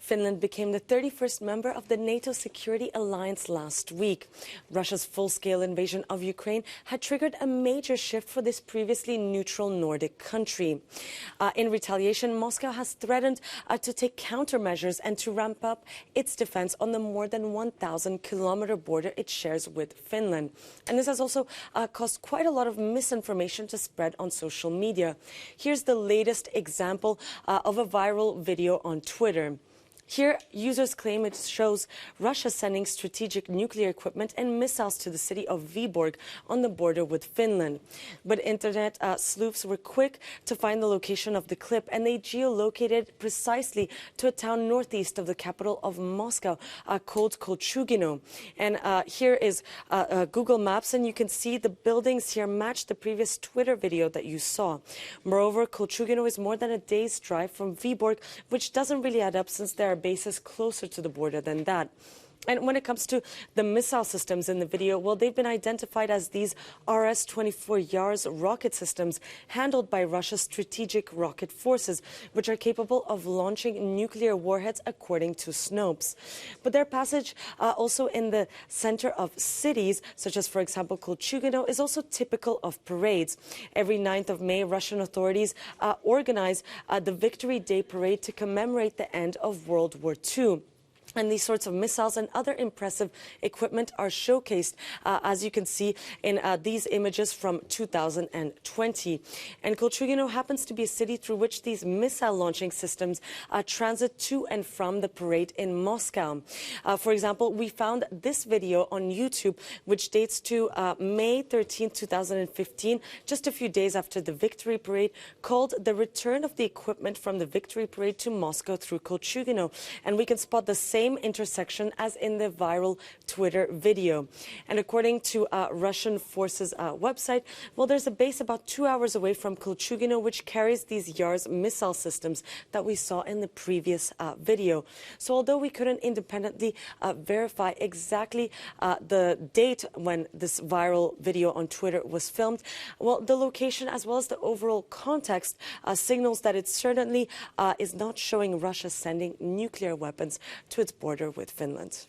Finland became the 31st member of the NATO security alliance last week. Russia's full-scale invasion of Ukraine had triggered a major shift for this previously neutral Nordic country. In retaliation, Moscow has threatened to take countermeasures and to ramp up its defense on the more than 1,000-kilometer border it shares with Finland. And this has also caused quite a lot of misinformation to spread on social media. Here's the latest example of a viral video on Twitter. Here, users claim it shows Russia sending strategic nuclear equipment and missiles to the city of Vyborg on the border with Finland. But internet sleuths were quick to find the location of the clip, and they geolocated precisely to a town northeast of the capital of Moscow called Kolchugino. And here is Google Maps, and you can see the buildings here match the previous Twitter video that you saw. Moreover, Kolchugino is more than a day's drive from Vyborg, which doesn't really add up since there are bases closer to the border than that. And when it comes to the missile systems in the video, well, they've been identified as these RS-24 Yars rocket systems handled by Russia's strategic rocket forces, which are capable of launching nuclear warheads, according to Snopes. But their passage also in the center of cities, such as, for example, Kolchugino, is also typical of parades. Every 9th of May, Russian authorities organize the Victory Day parade to commemorate the end of World War II. And these sorts of missiles and other impressive equipment are showcased, as you can see in these images from 2020. And Kolchugino happens to be a city through which these missile launching systems transit to and from the parade in Moscow. For example, we found this video on YouTube, which dates to May 13, 2015, just a few days after the Victory Parade, called "The Return of the Equipment from the Victory Parade to Moscow through Kolchugino." And we can spot the same intersection as in the viral Twitter video. And according to Russian forces website, well, there's a base about 2 hours away from Kolchugino which carries these Yars missile systems that we saw in the previous video. So although we couldn't independently verify exactly the date when this viral video on Twitter was filmed, well, the location as well as the overall context signals that it certainly is not showing Russia sending nuclear weapons to its border with Finland.